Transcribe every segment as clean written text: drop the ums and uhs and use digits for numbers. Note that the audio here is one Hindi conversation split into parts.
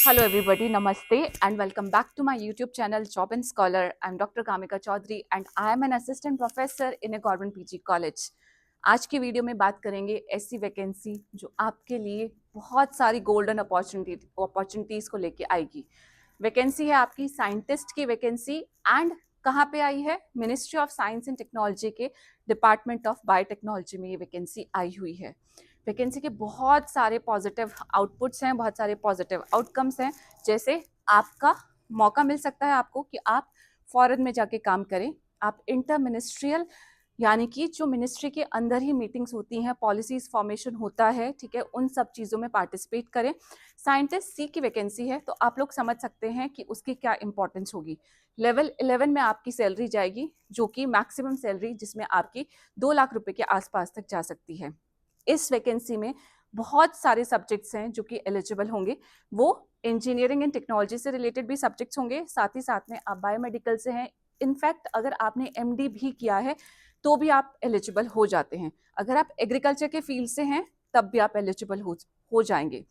Hello everybody, Namaste and welcome back to my YouTube channel Job and Scholar. I'm Dr. Kamika Chaudhary and I am an assistant professor in a government PG college. आज की वीडियो में बात करेंगे ऐसी वैकेंसी जो आपके लिए बहुत सारी गोल्डन अपॉर्चुनिटीज को लेके आएगी। वैकेंसी है आपकी साइंटिस्ट की वैकेंसी एंड कहाँ पे आई है? Ministry of science and technology के डिपार्टमेंट ऑफ बायोटेक्नोलॉजी में ये वैकेंसी आई हुई है। वैकेंसी के बहुत सारे पॉजिटिव आउटपुट्स हैं, बहुत सारे पॉजिटिव आउटकम्स हैं। जैसे आपका मौका मिल सकता है आपको कि आप फॉरेन में जाके काम करें, आप इंटर मिनिस्ट्रियल यानी कि जो मिनिस्ट्री के अंदर ही मीटिंग्स होती हैं, पॉलिसीज फॉर्मेशन होता है, ठीक है, उन सब चीज़ों में पार्टिसिपेट करें। साइंटिस्ट सी की वैकेंसी है तो आप लोग समझ सकते हैं कि उसकी क्या इंपॉर्टेंस होगी। लेवल 11 में आपकी सैलरी जाएगी, जो कि मैक्सिमम सैलरी जिसमें आपकी 2 लाख रुपए के आसपास तक जा सकती है। इस वैकेंसी में बहुत सारे सब्जेक्ट्स हैं जो कि एलिजिबल होंगे। वो इंजीनियरिंग एंड टेक्नोलॉजी से रिलेटेड भी सब्जेक्ट्स होंगे, साथ ही साथ में आप बायोमेडिकल से हैं। इनफैक्ट अगर आपने एमडी भी किया है तो भी आप एलिजिबल हो जाते हैं। अगर आप एग्रीकल्चर के फील्ड से हैं तब भी आप एलिजिबल हो जाएंगे।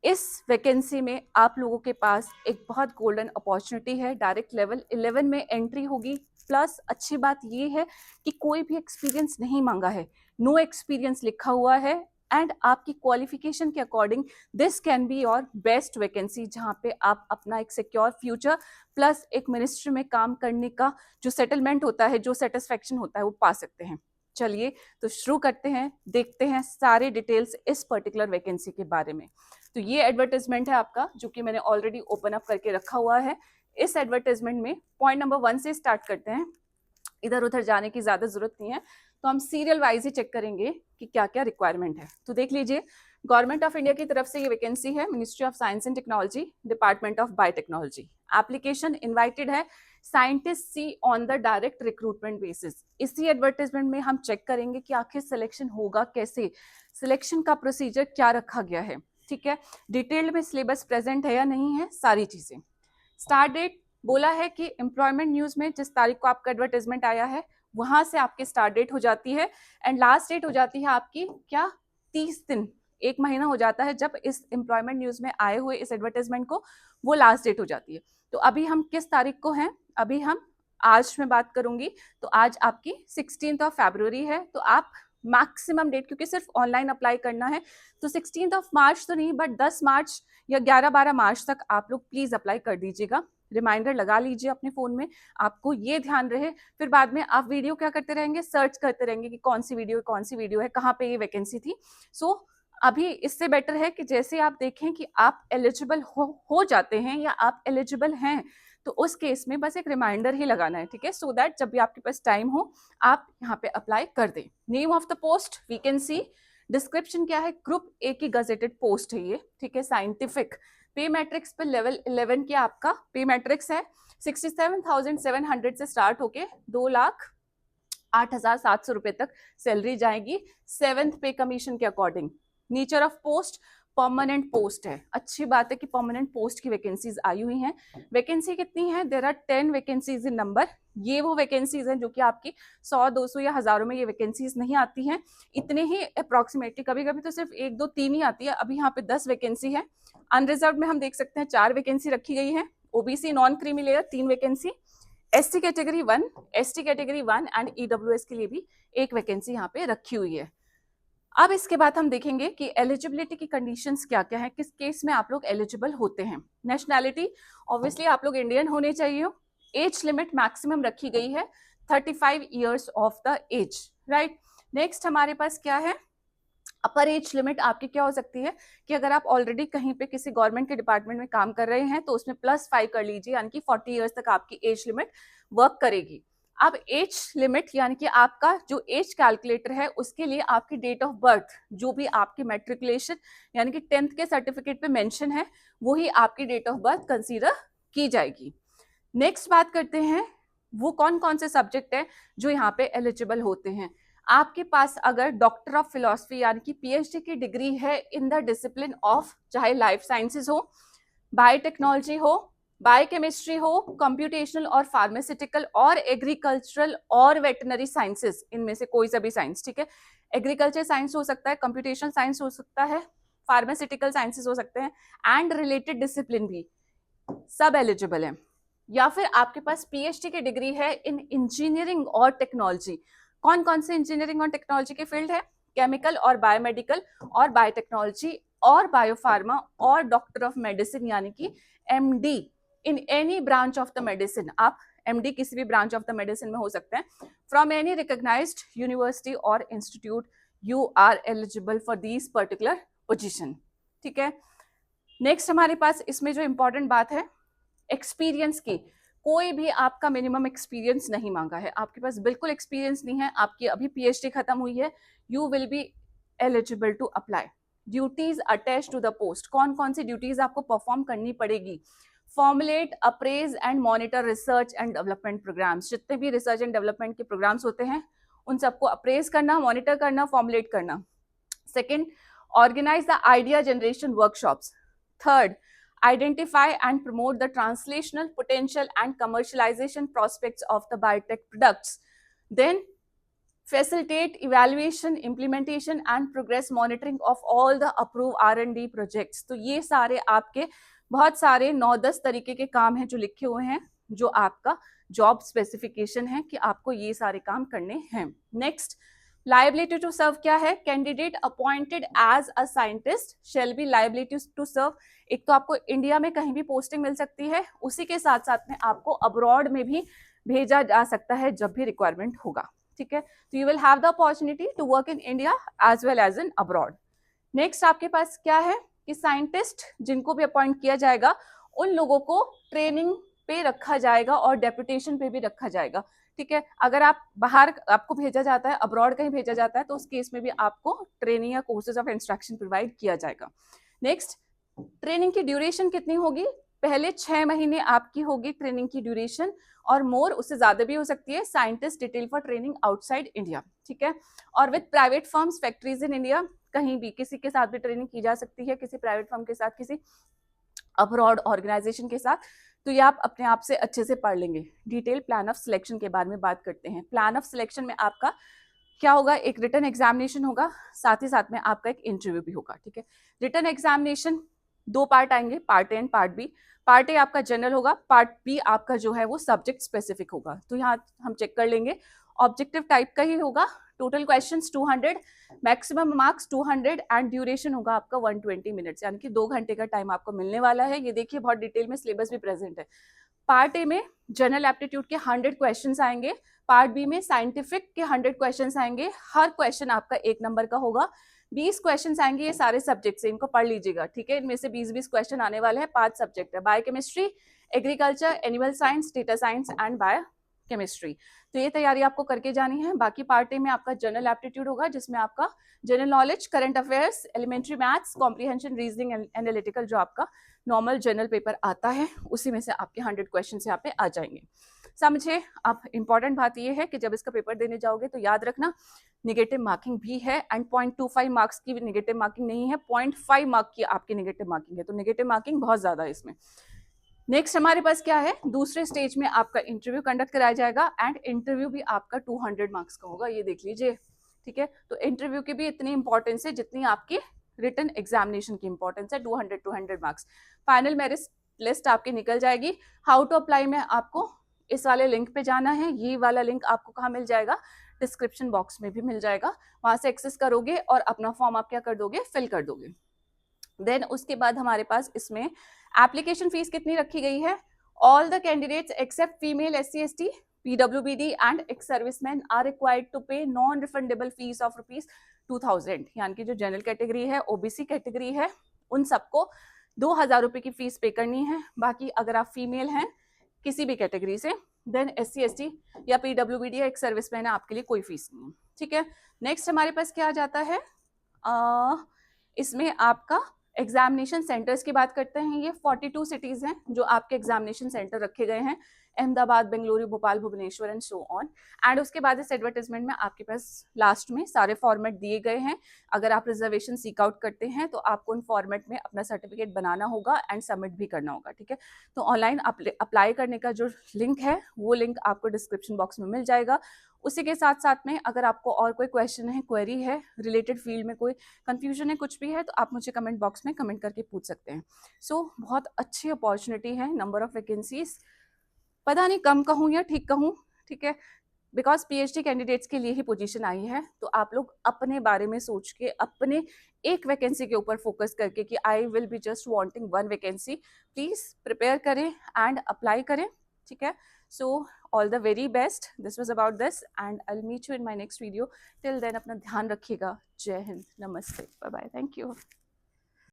इस वैकेंसी में आप लोगों के पास एक बहुत गोल्डन अपॉर्चुनिटी है। डायरेक्ट लेवल 11 में एंट्री होगी। प्लस अच्छी बात ये है कि कोई भी एक्सपीरियंस नहीं मांगा है, नो एक्सपीरियंस लिखा हुआ है एंड आपकी क्वालिफिकेशन के according this can be your best vacancy, जहां पे आप अपना एक सिक्योर फ्यूचर प्लस एक मिनिस्ट्री में काम करने का जो सेटलमेंट होता है, जो सेटिस्फेक्शन होता है, वो पा सकते हैं। चलिए तो शुरू करते हैं, देखते हैं सारे डिटेल्स इस पर्टिकुलर वैकेंसी के बारे में। तो ये एडवर्टाइजमेंट है आपका, जो कि मैंने ऑलरेडी ओपन अप करके रखा हुआ है। इस एडवर्टाइजमेंट में पॉइंट नंबर 1 से स्टार्ट करते हैं, इधर उधर जाने की ज्यादा जरूरत नहीं है। तो हम सीरियल वाइज ही चेक करेंगे कि क्या क्या रिक्वायरमेंट है। तो देख लीजिए, गवर्नमेंट ऑफ इंडिया की तरफ से ये वैकेंसी है, ministry of science and technology, department of biotechnology. Application invited है scientist C on the direct recruitment basis. इसी एडवर्टाइजमेंट में हम चेक करेंगे कि आखिर सिलेक्शन होगा कैसे, सिलेक्शन का प्रोसीजर क्या रखा गया है, ठीक है, डिटेल्ड में सिलेबस प्रेजेंट है या नहीं है, सारी चीजें। स्टार्ट डेट बोला है कि एम्प्लॉयमेंट न्यूज में जिस तारीख को आपका एडवर्टाइजमेंट आया है वहां से आपकी स्टार्ट डेट हो जाती है एंड लास्ट डेट हो जाती है आपकी क्या, 30 दिन, 1 महीना हो जाता है जब इस एम्प्लॉयमेंट न्यूज में आए हुए इस एडवर्टाइजमेंट को वो लास्ट डेट हो जाती है। तो अभी हम किस तारीख को हैं? अभी हम आज में बात करूंगी। तो आज आपकी 16 ऑफ फरवरी है। तो आप मैक्सिमम डेट, क्योंकि सिर्फ ऑनलाइन अप्लाई करना है, तो 16 ऑफ मार्च तो नहीं बट 10 मार्च या 11-12 मार्च तक आप लोग प्लीज अप्लाई कर दीजिएगा। रिमाइंडर लगा लीजिए अपने फोन में, आपको ये ध्यान रहे। फिर बाद में आप वीडियो क्या करते रहेंगे, सर्च करते रहेंगे कि कौन सी वीडियो है, कहाँ पे ये वैकेंसी थी। सो अभी इससे बेटर है कि जैसे आप देखें कि आप एलिजिबल हो जाते हैं या आप एलिजिबल हैं, तो उस केस में बस एक रिमाइंडर ही लगाना है, ठीक है, सो दैट जब भी आपके पास टाइम हो आप यहाँ पे अप्लाई कर दें। Name of the post vacancy, description क्या है, ग्रुप ए की गजेटेड पोस्ट है ये, ठीक है, साइंटिफिक। पे मैट्रिक्स पे लेवल 11 के आपका पे मैट्रिक्स है 67,700 से स्टार्ट होके 2,08,700 रुपए तक सैलरी जाएगी 7th पे कमीशन के according. Nature of post permanent post है। अच्छी बात है कि परमानेंट पोस्ट की वैकेंसीज आई हुई हैं। वैकेंसी कितनी है? There are 10 vacancies in number. ये वो वैकेंसीज हैं जो कि आपकी 100, 200 या हजारों में ये वैकेंसीज नहीं आती हैं, इतने ही अप्रोक्सीमेटली, कभी कभी तो सिर्फ 1, 2, 3 ही आती है। अभी यहाँ पे 10 वैकेंसी है। अनरिजर्व में हम देख सकते हैं 4 वैकेंसी रखी गई है। OBC non creamy layer 3 vacancy, ST category 1 and EWS के लिए भी 1 वैकेंसी यहाँ पे रखी हुई है। अब इसके बाद हम देखेंगे कि एलिजिबिलिटी की कंडीशंस क्या क्या है, किस केस में आप लोग एलिजिबल होते हैं। नेशनैलिटी, ऑब्वियसली आप लोग इंडियन होने चाहिए। एज लिमिट मैक्सिमम रखी गई है 35 years of the age, right. Next हमारे पास क्या है, अपर एज लिमिट आपकी क्या हो सकती है कि अगर आप ऑलरेडी कहीं पे किसी गवर्नमेंट के डिपार्टमेंट में काम कर रहे हैं तो उसमें +5 कर लीजिए, यानी कि 40 ईयर्स तक आपकी एज लिमिट वर्क करेगी। अब एज लिमिट यानी कि आपका जो एज कैलकुलेटर है उसके लिए आपकी डेट ऑफ बर्थ, जो भी आपकी मैट्रिकुलेशन यानी कि 10th के सर्टिफिकेट पे मेंशन है, वही आपकी डेट ऑफ बर्थ कंसीडर की जाएगी। नेक्स्ट बात करते हैं वो कौन कौन से सब्जेक्ट है जो यहाँ पे एलिजिबल होते हैं। आपके पास अगर डॉक्टर ऑफ फिलॉसफी यानी कि पीएचडी की डिग्री है इन द डिसिप्लिन ऑफ, चाहे लाइफ साइंसेज हो, बायोटेक्नोलॉजी हो, बायोकेमिस्ट्री हो, कंप्यूटेशनल और फार्मास्यूटिकल और एग्रीकल्चरल और वेटनरी साइंसेज, इनमें से कोई सा भी साइंस, ठीक है, एग्रीकल्चर साइंस हो सकता है, कंप्यूटेशनल साइंस हो सकता है, फार्मास्यूटिकल साइंसेज हो सकते हैं, एंड रिलेटेड डिसिप्लिन भी सब एलिजिबल है। या फिर आपके पास पीएचडी की डिग्री है इन इंजीनियरिंग और टेक्नोलॉजी। कौन कौन से इंजीनियरिंग और टेक्नोलॉजी के फील्ड है? केमिकल और बायोमेडिकल और बायोटेक्नोलॉजी और बायोफार्मा और डॉक्टर ऑफ मेडिसिन यानी कि MD in any branch of the medicine. आप एमडी किसी भी ब्रांच ऑफ द मेडिसिन में हो सकते हैं फ्रॉम एनी रिकॉग्नाइज्ड यूनिवर्सिटी और institute. You are eligible for these particular position. ठीक है, नेक्स्ट हमारे पास इसमें जो इंपॉर्टेंट बात है एक्सपीरियंस की, कोई भी आपका मिनिमम एक्सपीरियंस नहीं मांगा है। आपके पास बिल्कुल एक्सपीरियंस नहीं है, आपकी अभी पीएचडी खत्म हुई है, you will be eligible to apply. Duties attach to the post, कौन कौन सी ड्यूटीज आपको परफॉर्म करनी पड़ेगी? Formulate, appraise and monitor research and development programmes. जितने भी रिसर्च एंड डेवलपमेंट के प्रोग्राम्स होते हैं उन सबको अप्रेज करना, मॉनिटर करना, फॉर्मुलेट करना। Second, organise the idea generation workshops. Third, identify and promote the translational potential and commercialization prospects of the biotech products. Then facilitate evaluation, implementation and progress monitoring of all the approved R&D projects. तो ये सारे आपके बहुत सारे 9-10 तरीके के काम हैं जो लिखे हुए हैं, जो आपका जॉब स्पेसिफिकेशन है कि आपको ये सारे काम करने हैं। नेक्स्ट, लाइबिलिटी टू सर्व क्या है? Candidate appointed as a scientist shall be liability to serve. एक तो आपको इंडिया में कहीं भी पोस्टिंग मिल सकती है, उसी के साथ साथ में आपको अब्रॉड में भी भेजा जा सकता है जब भी रिक्वायरमेंट होगा। ठीक है, तो you will have the opportunity to work in India as well as in abroad. Next आपके पास क्या है कि साइंटिस्ट जिनको भी अपॉइंट किया जाएगा उन लोगों को ट्रेनिंग पे रखा जाएगा और डेपुटेशन पे भी रखा जाएगा। ठीक है, अगर आप बाहर आपको भेजा जाता है, अब्रॉड कहीं भेजा जाता है, तो उस केस में भी आपको ट्रेनिंग या कोर्सेज ऑफ इंस्ट्रक्शन प्रोवाइड किया जाएगा। नेक्स्ट, ट्रेनिंग की ड्यूरेशन कितनी होगी? पहले 6 महीने आपकी होगी ट्रेनिंग की ड्यूरेशन, और मोर उससे ज्यादा भी हो सकती है। Scientist detail for training outside India. ठीक है, और with private firms, factories in India, कहीं भी किसी के साथ भी ट्रेनिंग की जा सकती है, किसी प्राइवेट फर्म के साथ, किसी अब्रॉड ऑर्गेनाइजेशन के साथ। तो ये आप अपने आप से अच्छे से पढ़ लेंगे। डिटेल प्लान ऑफ सिलेक्शन के बारे में बात करते हैं। प्लान ऑफ सिलेक्शन में आपका क्या होगा? एक रिटन एग्जामिनेशन होगा, साथ ही साथ में आपका एक इंटरव्यू भी होगा। ठीक है, रिटन एग्जामिनेशन 2 पार्ट आएंगे, part A and part B. Part A आपका जनरल होगा, पार्ट बी आपका जो है वो सब्जेक्ट स्पेसिफिक होगा। तो यहाँ हम चेक कर लेंगे, ऑब्जेक्टिव टाइप का ही होगा। Total questions 200, maximum marks 200 and duration होगा आपका 120 मिनट्स, यानी कि 2 घंटे का टाइम आपको मिलने वाला है। ये देखिए बहुत डिटेल में सिलेबस भी प्रेजेंट है। पार्ट ए में जनरल एप्टीट्यूड के 100 क्वेश्चंस आएंगे, पार्ट बी में साइंटिफिक के 100 क्वेश्चंस आएंगे। हर क्वेश्चन आपका 1 नंबर का होगा। 20 क्वेश्चंस आएंगे, ये सारे सब्जेक्ट से, इनको पढ़ लीजिएगा। ठीक है, इनमें से 20-20 क्वेश्चन आने वाले हैं। 5 सब्जेक्ट है, biochemistry, agriculture, animal science, data science and bio chemistry. तो ये तैयारी आपको करके जानी है। बाकी पार्ट ए में आपका जनरल एप्टीट्यूड होगा, जिसमें आपका general knowledge, current affairs, elementary maths, comprehension, reasoning, analytical, जो आपका नॉर्मल जनरल पेपर आता है, उसी में से आपके 100 क्वेश्चन यहाँ पे आ जाएंगे। समझे? अब इंपॉर्टेंट बात ये है कि जब इसका पेपर देने जाओगे तो याद रखना निगेटिव मार्किंग भी है, एंड 0.25 मार्क्स की निगेटिव मार्किंग नहीं है, 0.5 मार्क की आपकी निगेटिव मार्किंग है। तो निगेटिव मार्किंग बहुत ज्यादा है इसमें। नेक्स्ट हमारे पास क्या है? दूसरे स्टेज में आपका इंटरव्यू कंडक्ट कराया जाएगा, एंड इंटरव्यू भी आपका 200 मार्क्स का होगा, ये देख लीजिए। ठीक है, तो इंटरव्यू की भी इतनी इंपॉर्टेंस है जितनी आपकी रिटन एग्जामिनेशन की इंपॉर्टेंस है। 200 मार्क्स। फाइनल मेरिट लिस्ट आपकी निकल जाएगी। हाउ टू अप्लाई में आपको इस वाले लिंक पे जाना है। ये वाला लिंक आपको कहाँ मिल जाएगा? डिस्क्रिप्शन बॉक्स में भी मिल जाएगा, वहां से एक्सेस करोगे और अपना फॉर्म आप क्या कर दोगे? फिल कर दोगे। देन उसके बाद हमारे पास इसमें एप्लीकेशन फीस कितनी रखी गई है? All the candidates except female, SC, ST, PWBD and ex serviceman are required to pay non refundable fees of ₹2000। यानी कि जो जनरल कैटेगरी है, OBC कैटेगरी है, उन सबको 2000 रुपए की फीस पे करनी है। बाकी अगर आप फीमेल हैं किसी भी कैटेगरी से, देन SC, ST या PWBD या एक्स सर्विसमैन है, आपके लिए कोई फीस नहीं है। ठीक है, नेक्स्ट हमारे पास क्या आ जाता है? इसमें आपका एग्जामिनेशन सेंटर्स की बात करते हैं। ये 42 सिटीज हैं जो आपके एग्जामिनेशन सेंटर रखे गए हैं, Ahmedabad, Bengaluru, Bhopal, Bhubaneswar and so on. And उसके बाद इस एडवर्टाइजमेंट में आपके पास लास्ट में सारे फॉर्मेट दिए गए हैं। अगर आप रिजर्वेशन सीक आउट करते हैं तो आपको उन फॉर्मेट में अपना सर्टिफिकेट बनाना होगा एंड सबमिट भी करना होगा। ठीक है, तो ऑनलाइन अप्लाई करने का जो लिंक है वो लिंक आपको डिस्क्रिप्शन बॉक्स में मिल जाएगा। उसी के साथ साथ में अगर आपको और कोई क्वेश्चन है, क्वेरी है, रिलेटेड फील्ड में कोई कंफ्यूजन है, कुछ भी है, तो आप मुझे कमेंट बॉक्स में कमेंट करके पूछ सकते हैं। सो बहुत अच्छी अपॉर्चुनिटी है, नंबर ऑफ वैकेंसीज पता नहीं कम कहूँ या ठीक कहूँ, ठीक है, बिकॉज पीएचडी कैंडिडेट्स के लिए ही पोजीशन आई है। तो आप लोग अपने बारे में सोच के, अपने एक वैकेंसी के ऊपर फोकस करके कि I will be just wanting one vacancy, please prepare करें एंड अप्लाई करें, ठीक है। So all the very best, this was about this and I will meet you in my next video. Till then अपना ध्यान रखिएगा। जय हिंद, नमस्ते, बाय बाय, थैंक यू।